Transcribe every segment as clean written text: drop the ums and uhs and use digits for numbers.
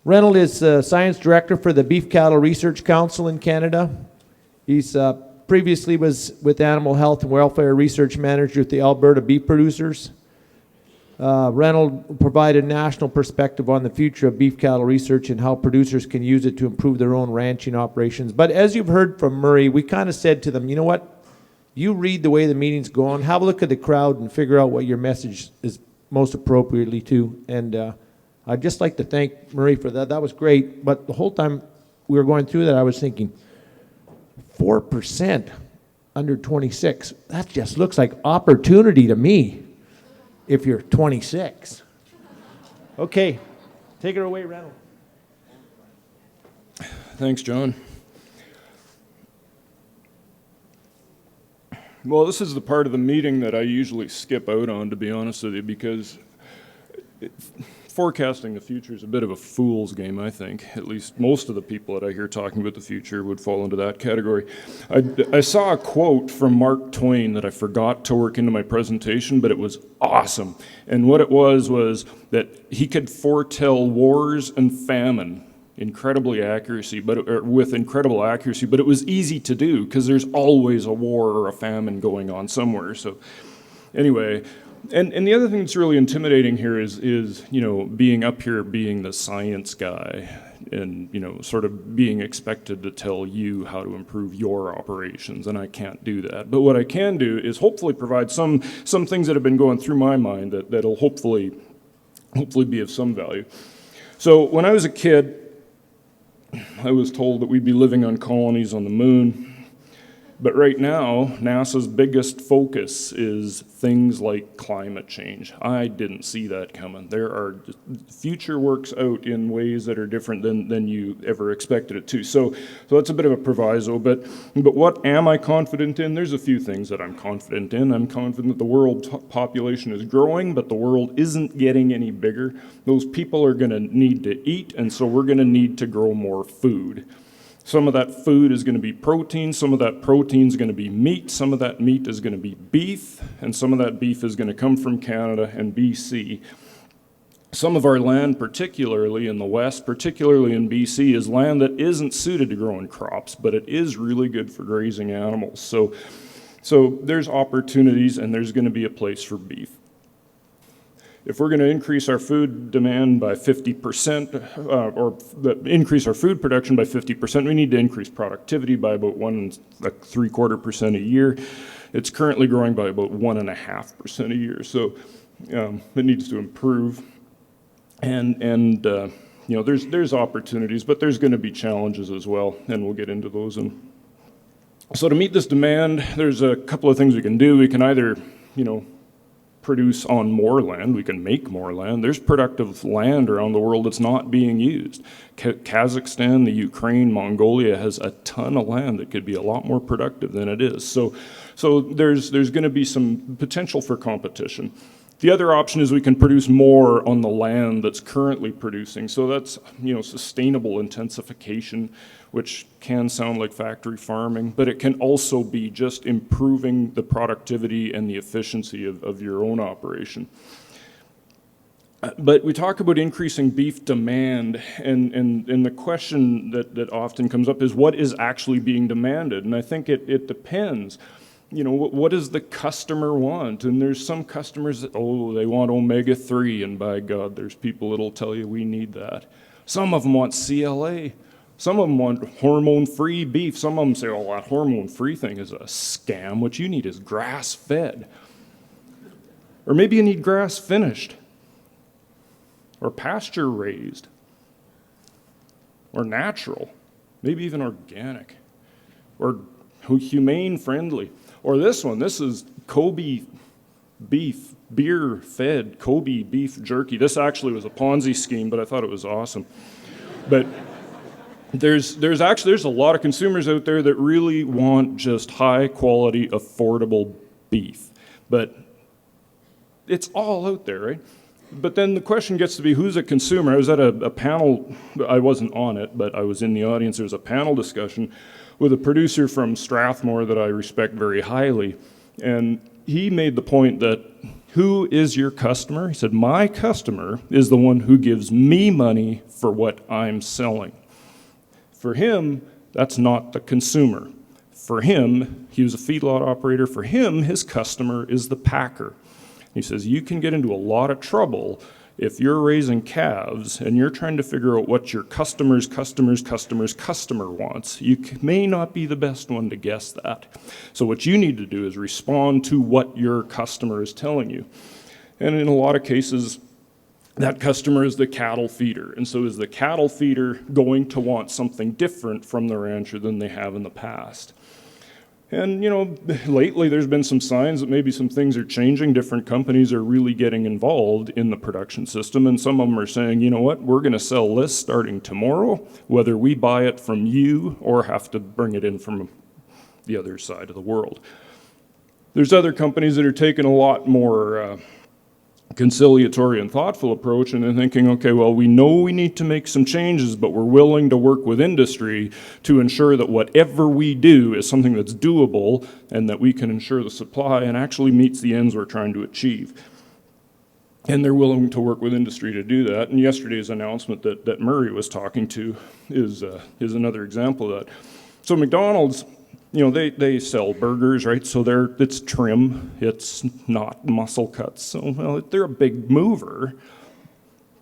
Reynold is Science Director for the Beef Cattle Research Council in Canada. He's previously was with Animal Health and Welfare Research Manager with the Alberta Beef Producers. Reynold provided national perspective on the future of beef cattle research and how producers can use it to improve their own ranching operations. But as you've heard from Murray, we kind of said to them, you know what? You read the way the meeting's going, have a look at the crowd and figure out what your message is most appropriately to. And I'd just like to thank Murray for that. That was great. But the whole time we were going through that, I was thinking, 4% under 26, that just looks like opportunity to me. If you're 26. Okay, take it away, Reynold. Thanks, John. Well, this is the part of the meeting that I usually skip out on, to be honest with you, because forecasting the future is a bit of a fool's game, I think. At least most of the people that I hear talking about the future would fall into that category. I saw a quote from Mark Twain that I forgot to work into my presentation, but it was awesome. And what it was that he could foretell wars and famine with incredible accuracy, but it was easy to do because there's always a war or a famine going on somewhere. So anyway, and the other thing that's really intimidating here is being up here, being the science guy, and sort of being expected to tell you how to improve your operations, and I can't do that. But what I can do is hopefully provide some things that have been going through my mind that'll hopefully be of some value. So when I was a kid, I was told that we'd be living on colonies on the moon. But right now, NASA's biggest focus is things like climate change. I didn't see that coming. Future works out in ways that are different than you ever expected it to. So that's a bit of a proviso. But what am I confident in? There's a few things that I'm confident in. I'm confident that the world population is growing, but the world isn't getting any bigger. Those people are going to need to eat, and so we're going to need to grow more food. Some of that food is going to be protein, some of that protein is going to be meat, some of that meat is going to be beef, and some of that beef is going to come from Canada and BC. Some of our land, particularly in the West, particularly in BC, is land that isn't suited to growing crops, but it is really good for grazing animals. So there's opportunities, and there's going to be a place for beef. If we're going to increase our food demand by 50%, or increase our food production by 50%, we need to increase productivity by about 1.75% a year. It's currently growing by about 1.5% a year, so it needs to improve. And there's opportunities, but there's going to be challenges as well, and we'll get into those. And so to meet this demand, there's a couple of things we can do. We can either, produce on more land. We can make more land. There's productive land around the world that's not being used. Kazakhstan, the Ukraine, Mongolia has a ton of land that could be a lot more productive than it is. So there's going to be some potential for competition. The other option is we can produce more on the land that's currently producing. So that's, sustainable intensification, which can sound like factory farming, but it can also be just improving the productivity and the efficiency of your own operation. But we talk about increasing beef demand, and the question that often comes up is what is actually being demanded? And I think it depends. What does the customer want? And there's some customers that, they want omega-3, and by God, there's people that'll tell you we need that. Some of them want CLA. Some of them want hormone-free beef. Some of them say, that hormone-free thing is a scam. What you need is grass-fed. Or maybe you need grass-finished. Or pasture-raised. Or natural. Maybe even organic. Or humane-friendly. Or this one, this is Kobe beef, beer-fed Kobe beef jerky. This actually was a Ponzi scheme, but I thought it was awesome. But there's a lot of consumers out there that really want just high-quality, affordable beef. But it's all out there, right? But then the question gets to be, who's a consumer? I was at a panel, I wasn't on it, but I was in the audience. There was a panel discussion with a producer from Strathmore that I respect very highly. And he made the point that Who is your customer? He said, my customer is the one who gives me money for what I'm selling. For him, that's not the consumer. For him, he was a feedlot operator. For him, his customer is the packer. He says, you can get into a lot of trouble if you're raising calves and you're trying to figure out what your customer's customer wants. You may not be the best one to guess that. So what you need to do is respond to what your customer is telling you. And in a lot of cases, that customer is the cattle feeder. And so is the cattle feeder going to want something different from the rancher than they have in the past? And, you know, lately there's been some signs that maybe some things are changing. Different companies are really getting involved in the production system, and some of them are saying, you know what, we're going to sell this starting tomorrow, whether we buy it from you or have to bring it in from the other side of the world. There's other companies that are taking a lot more conciliatory and thoughtful approach, and they're thinking, okay, well, we know we need to make some changes, but we're willing to work with industry to ensure that whatever we do is something that's doable and that we can ensure the supply and actually meets the ends we're trying to achieve. And they're willing to work with industry to do that. And yesterday's announcement that Murray was talking to is another example of that. So McDonald's, you know, they sell burgers, right? So it's trim, it's not muscle cuts. So, well, they're a big mover.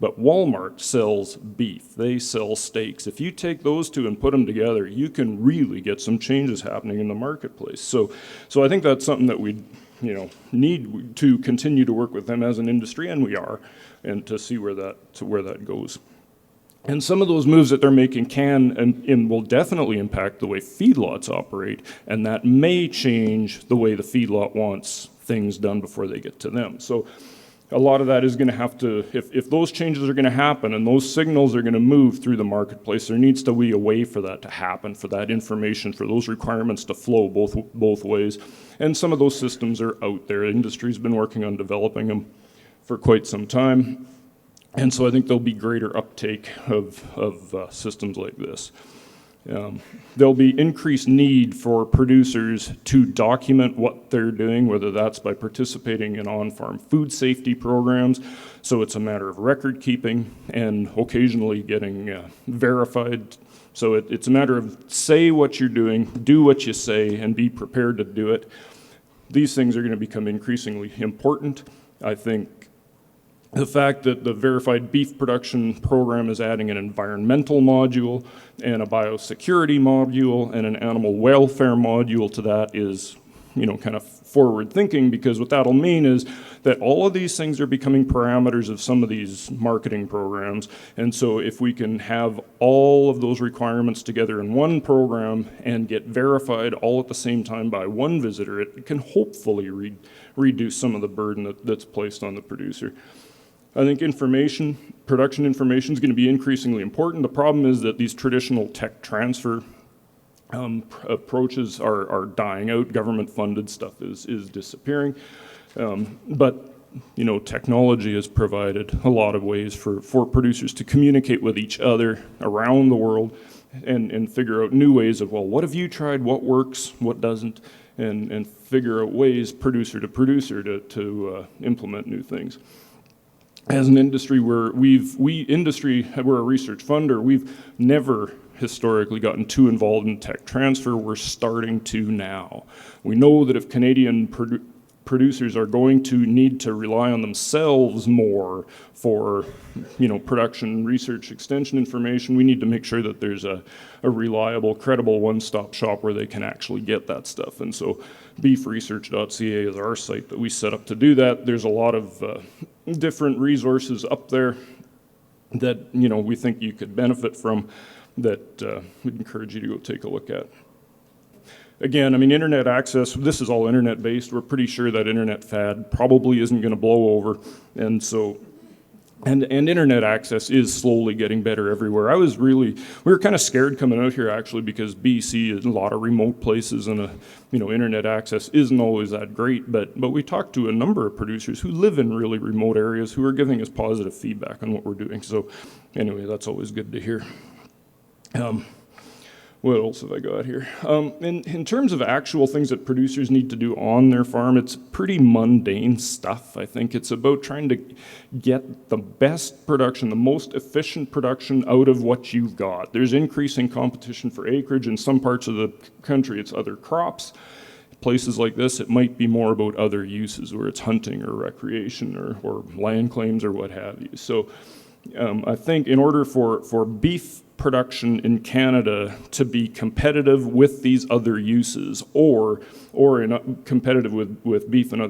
But Walmart sells beef, they sell steaks. If you take those two and put them together, you can really get some changes happening in the marketplace. So I think that's something that we, you know, need to continue to work with them as an industry, and we are, and to see where that goes. And some of those moves that they're making can and will definitely impact the way feedlots operate, and that may change the way the feedlot wants things done before they get to them. So a lot of that is going to have to, if those changes are going to happen and those signals are going to move through the marketplace, there needs to be a way for that to happen, for that information, for those requirements to flow both ways. And some of those systems are out there. Industry's been working on developing them for quite some time. And so I think there'll be greater uptake of systems like this. There'll be increased need for producers to document what they're doing, whether that's by participating in on-farm food safety programs. So it's a matter of record keeping and occasionally getting verified. So it's a matter of say what you're doing, do what you say, and be prepared to do it. These things are going to become increasingly important. I think the fact that the verified beef production program is adding an environmental module and a biosecurity module and an animal welfare module to that is, you know, kind of forward thinking, because what that'll mean is that all of these things are becoming parameters of some of these marketing programs. And so if we can have all of those requirements together in one program and get verified all at the same time by one visitor, it can hopefully reduce some of the burden that's placed on the producer. I think production information is going to be increasingly important. The problem is that these traditional tech transfer approaches are dying out. Government-funded stuff is disappearing. But you know, technology has provided a lot of ways for producers to communicate with each other around the world and figure out new ways of, well, what have you tried, what works, what doesn't, and figure out ways producer to producer to implement new things. As an industry, we're a research funder, we've never historically gotten too involved in tech transfer. We're starting to now. We know that if Canadian producers are going to need to rely on themselves more for, you know, production, research, extension information, we need to make sure that there's a reliable, credible one-stop shop where they can actually get that stuff. And so beefresearch.ca is our site that we set up to do that. There's a lot of different resources up there that, you know, we think you could benefit from, that we'd encourage you to go take a look at. Again, I mean, internet access, this is all internet-based. We're pretty sure that internet fad probably isn't going to blow over. And so, and internet access is slowly getting better everywhere. We were kind of scared coming out here, actually, because BC is a lot of remote places, and you know, internet access isn't always that great. But we talked to a number of producers who live in really remote areas who are giving us positive feedback on what we're doing. So anyway, that's always good to hear. What else have I got here? In terms of actual things that producers need to do on their farm, it's pretty mundane stuff. I think it's about trying to get the best production, the most efficient production out of what you've got. There's increasing competition for acreage. In some parts of the country, it's other crops. Places like this, it might be more about other uses, where it's hunting or recreation or land claims or what have you. So I think in order for beef production in Canada to be competitive with these other uses, or competitive with beef in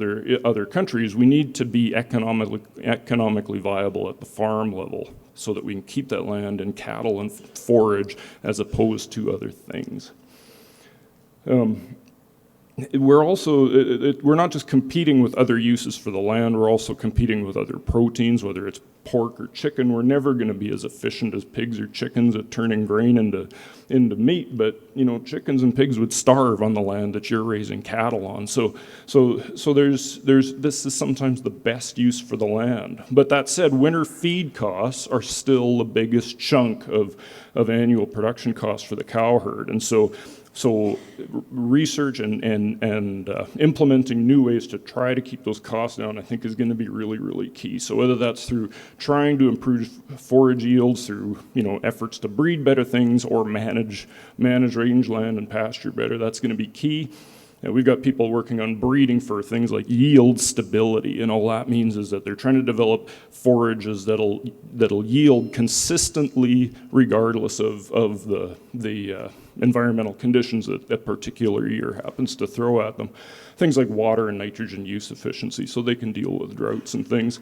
other countries, we need to be economically viable at the farm level, so that we can keep that land and cattle and forage as opposed to other things. We're also, we're not just competing with other uses for the land, we're also competing with other proteins, whether it's pork or chicken. We're never going to be as efficient as pigs or chickens at turning grain into meat, but chickens and pigs would starve on the land that you're raising cattle on. So there's this is sometimes the best use for the land. But that said, winter feed costs are still the biggest chunk of annual production costs for the cow herd, and so research and implementing new ways to try to keep those costs down, I think, is going to be really, really key. So whether that's through trying to improve forage yields, through efforts to breed better things, or manage rangeland and pasture better, that's going to be key. And we've got people working on breeding for things like yield stability, and all that means is that they're trying to develop forages that'll yield consistently, regardless of the environmental conditions that a particular year happens to throw at them. Things like water and nitrogen use efficiency, so they can deal with droughts and things.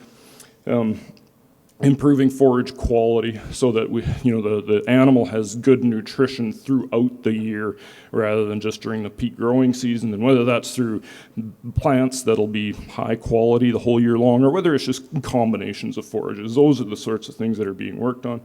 Improving forage quality, so that the animal has good nutrition throughout the year rather than just during the peak growing season, and whether that's through plants that'll be high quality the whole year long, or whether it's just combinations of forages. Those are the sorts of things that are being worked on.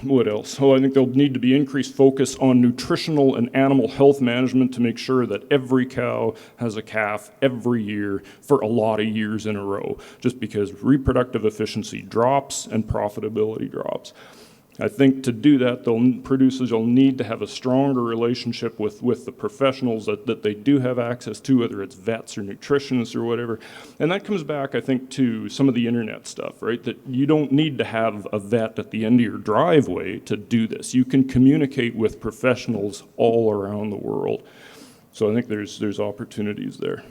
What else? So I think there'll need to be increased focus on nutritional and animal health management to make sure that every cow has a calf every year for a lot of years in a row, just because reproductive efficiency drops and profitability drops. I think to do that, producers will need to have a stronger relationship with the professionals that they do have access to, whether it's vets or nutritionists or whatever. And that comes back, I think, to some of the internet stuff, right? That you don't need to have a vet at the end of your driveway to do this. You can communicate with professionals all around the world. So I think there's opportunities there.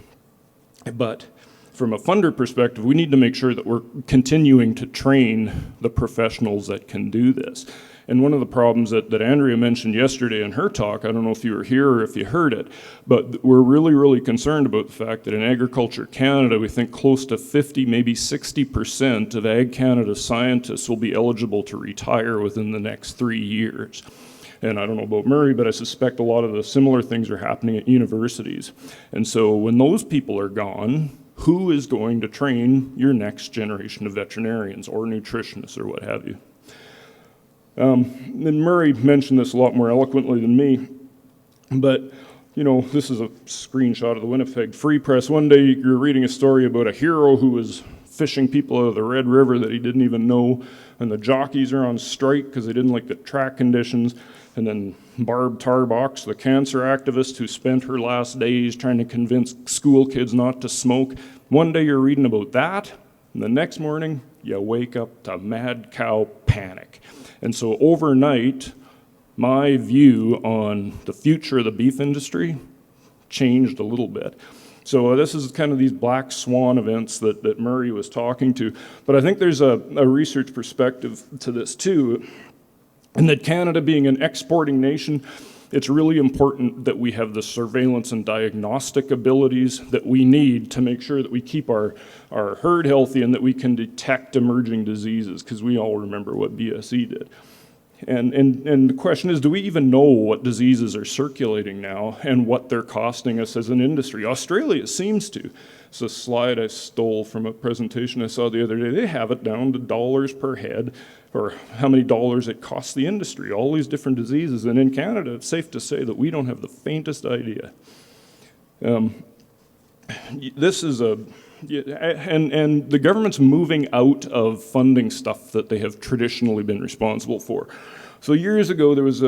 But from a funder perspective, we need to make sure that we're continuing to train the professionals that can do this. And one of the problems that Andrea mentioned yesterday in her talk, I don't know if you were here or if you heard it, but we're really, really concerned about the fact that in Agriculture Canada, we think close to 50, maybe 60% of Ag Canada scientists will be eligible to retire within the next 3 years. And I don't know about Murray, but I suspect a lot of the similar things are happening at universities. And so when those people are gone, who is going to train your next generation of veterinarians or nutritionists or what have you? And Murray mentioned this a lot more eloquently than me, but this is a screenshot of the Winnipeg Free Press. One day you're reading a story about a hero who was fishing people out of the Red River that he didn't even know, and the jockeys are on strike because they didn't like the track conditions. And then Barb Tarbox, the cancer activist who spent her last days trying to convince school kids not to smoke. One day you're reading about that, and the next morning you wake up to mad cow panic. And so overnight, my view on the future of the beef industry changed a little bit. So this is kind of these black swan events that Murray was talking to. But I think there's a research perspective to this too. And that Canada being an exporting nation, it's really important that we have the surveillance and diagnostic abilities that we need to make sure that we keep our herd healthy and that we can detect emerging diseases, because we all remember what BSE did. And the question is, do we even know what diseases are circulating now and what they're costing us as an industry? Australia seems to. It's a slide I stole from a presentation I saw the other day. They have it down to dollars per head, or how many dollars it costs the industry, all these different diseases. And in Canada, it's safe to say that we don't have the faintest idea. This is a Yeah, and the government's moving out of funding stuff that they have traditionally been responsible for. So years ago, there was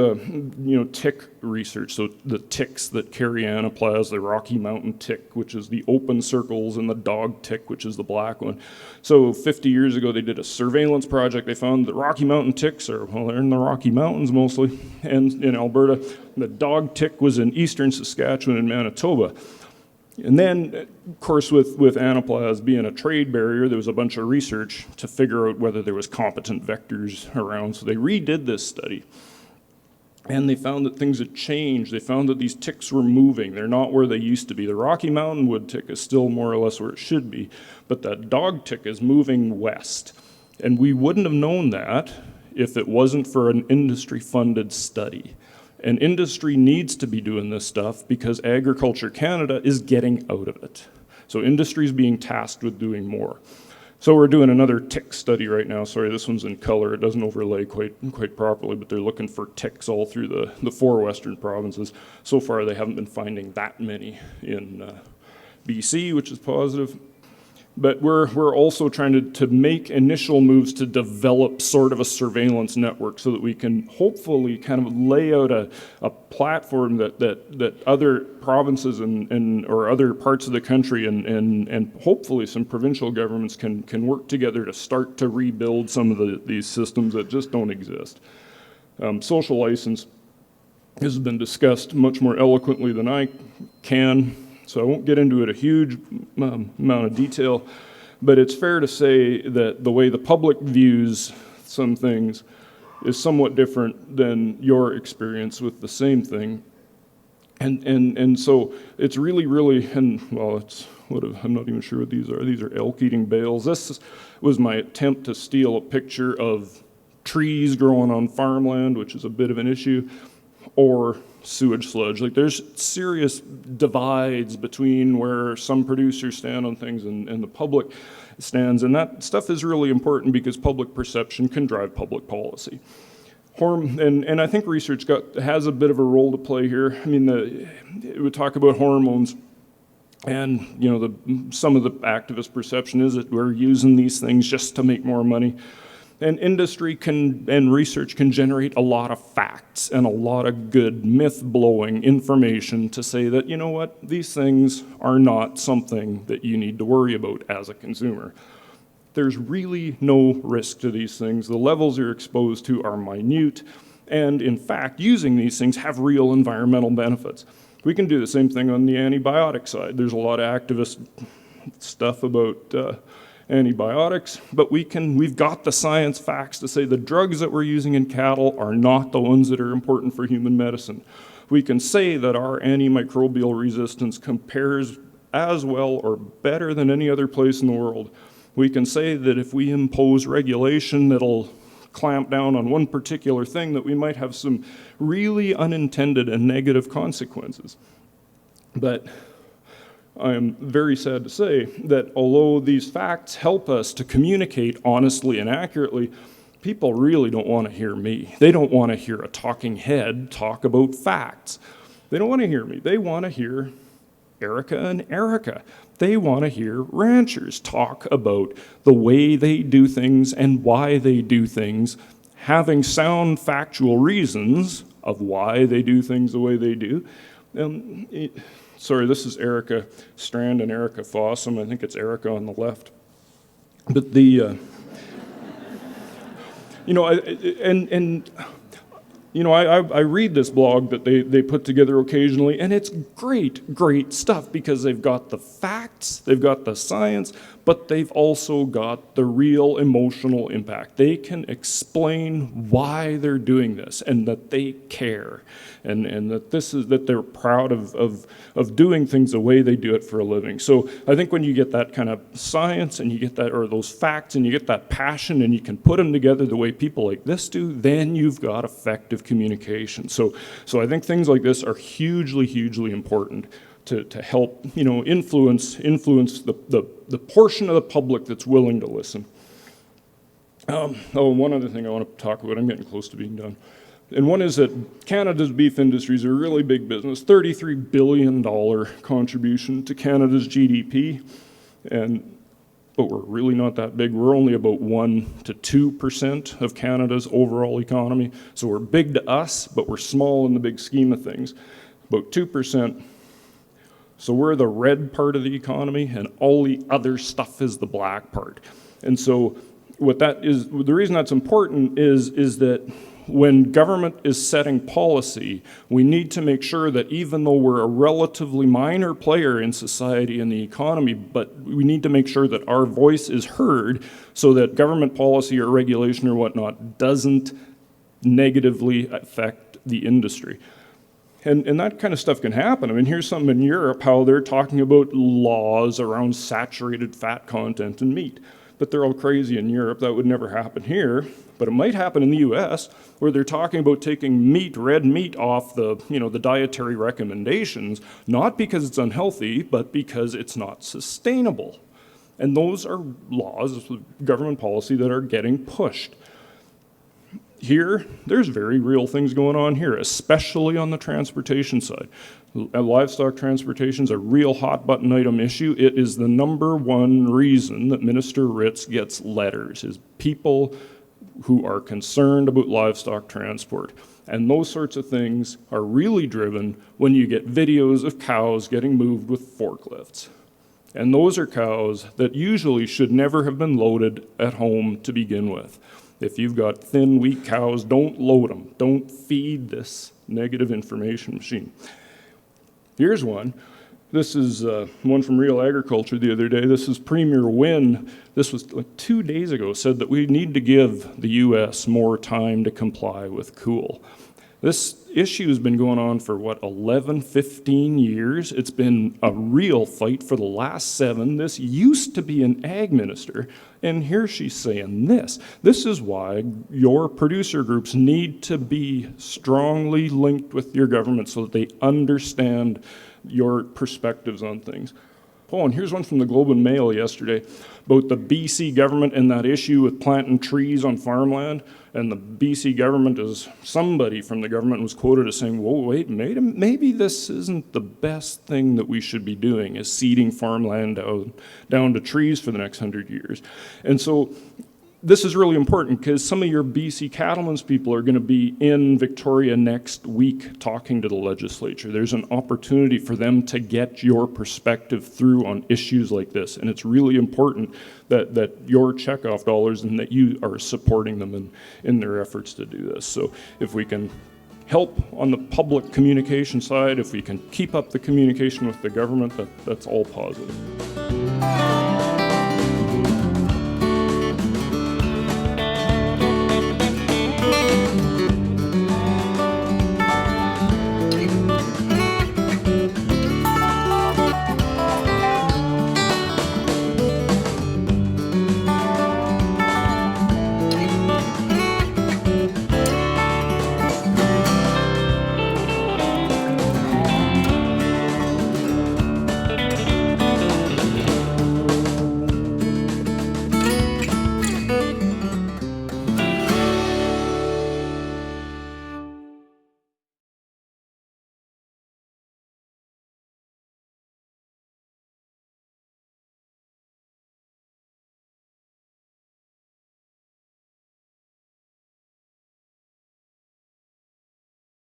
tick research. So the ticks that carry anaplasma, the Rocky Mountain tick, which is the open circles, and the dog tick, which is the black one. So 50 years ago, they did a surveillance project. They found that Rocky Mountain ticks they're in the Rocky Mountains mostly, and in Alberta. The dog tick was in eastern Saskatchewan and Manitoba. And then, of course, with anaplasma being a trade barrier, there was a bunch of research to figure out whether there was competent vectors around. So they redid this study. And they found that things had changed. They found that these ticks were moving. They're not where they used to be. The Rocky Mountain wood tick is still more or less where it should be. But that dog tick is moving west. And we wouldn't have known that if it wasn't for an industry-funded study. And industry needs to be doing this stuff because Agriculture Canada is getting out of it. So industry is being tasked with doing more. So we're doing another tick study right now. Sorry, this one's in color. It doesn't overlay quite properly, but they're looking for ticks all through the 4 western provinces. So far, they haven't been finding that many in BC, which is positive. But we're also trying to make initial moves to develop sort of a surveillance network so that we can hopefully kind of lay out a platform that other provinces or other parts of the country and hopefully some provincial governments can work together to start to rebuild some of these systems that just don't exist. Social license has been discussed much more eloquently than I can. So I won't get into it a huge amount of detail, but it's fair to say that the way the public views some things is somewhat different than your experience with the same thing. And so it's really, I'm not even sure what these are. These are elk-eating bales. This was my attempt to steal a picture of trees growing on farmland, which is a bit of an issue, or sewage sludge. Like there's serious divides between where some producers stand on things and the public stands, and that stuff is really important because public perception can drive public policy. And I think research has a bit of a role to play here. I mean, it would talk about hormones, and some of the activist perception is that we're using these things just to make more money. And industry and research can generate a lot of facts and a lot of good myth-blowing information to say that, you know what, these things are not something that you need to worry about as a consumer. There's really no risk to these things. The levels you're exposed to are minute, and in fact, using these things have real environmental benefits. We can do the same thing on the antibiotic side. There's a lot of activist stuff about antibiotics, but we've got the science facts to say the drugs that we're using in cattle are not the ones that are important for human medicine. We can say that our antimicrobial resistance compares as well or better than any other place in the world. We can say that if we impose regulation that'll clamp down on one particular thing, that we might have some really unintended and negative consequences. But I am very sad to say that although these facts help us to communicate honestly and accurately, people really don't want to hear me. They don't want to hear a talking head talk about facts. They don't want to hear me. They want to hear Erica and Erica. They want to hear ranchers talk about the way they do things and why they do things, having sound factual reasons of why they do things the way they do. Sorry, this is Erica Strand and Erica Fossum. I think it's Erica on the left. But I read this blog that they put together occasionally, and it's great stuff because they've got the facts, they've got the science, but they've also got the real emotional impact. They can explain why they're doing this and that they care, and that they're proud of doing things the way they do it for a living. So I think when you get that kind of science and you get that, or those facts, and you get that passion, and you can put them together the way people like this do, then you've got effective communication. So I think things like this are hugely important to help influence the portion of the public that's willing to listen. One other thing I want to talk about. I'm getting close to being done. And one is that Canada's beef industries are a really big business, $33 billion contribution to Canada's GDP. But we're really not that big. We're only about 1 to 2% of Canada's overall economy. So we're big to us, but we're small in the big scheme of things. About 2%. So we're the red part of the economy, and all the other stuff is the black part. And so what that is, the reason that's important is that when government is setting policy, we need to make sure that even though we're a relatively minor player in society and the economy, but we need to make sure that our voice is heard so that government policy or regulation or whatnot doesn't negatively affect the industry. And that kind of stuff can happen. I mean, here's something in Europe, how they're talking about laws around saturated fat content in meat. But they're all crazy in Europe. That would never happen here. But it might happen in the US, where they're talking about taking meat, red meat, off the dietary recommendations, not because it's unhealthy, but because it's not sustainable. And those are laws, government policy, that are getting pushed. Here, there's very real things going on here, especially on the transportation side. Livestock transportation is a real hot button item issue. It is the #1 reason that Minister Ritz gets letters, is people who are concerned about livestock transport. And those sorts of things are really driven when you get videos of cows getting moved with forklifts. And those are cows that usually should never have been loaded at home to begin with. If you've got thin, weak cows, don't load them. Don't feed this negative information machine. Here's one. This is one from Real Agriculture the other day. This is Premier Wynne. This was like 2 days ago, said that we need to give the US more time to comply with COOL. This issue has been going on for, 11, 15 years. It's been a real fight for the last 7. This used to be an ag minister, and here she's saying this. This is why your producer groups need to be strongly linked with your government so that they understand your perspectives on things. Oh, and here's one from the Globe and Mail yesterday about the BC government and that issue with planting trees on farmland. And the BC government, somebody from the government was quoted as saying, whoa, wait, maybe this isn't the best thing that we should be doing, is seeding farmland down to trees for the next 100 years. And so this is really important because some of your BC Cattlemen's people are going to be in Victoria next week talking to the legislature. There's an opportunity for them to get your perspective through on issues like this. And it's really important that your checkoff dollars and that you are supporting them in their efforts to do this. So if we can help on the public communication side, if we can keep up the communication with the government, that's all positive.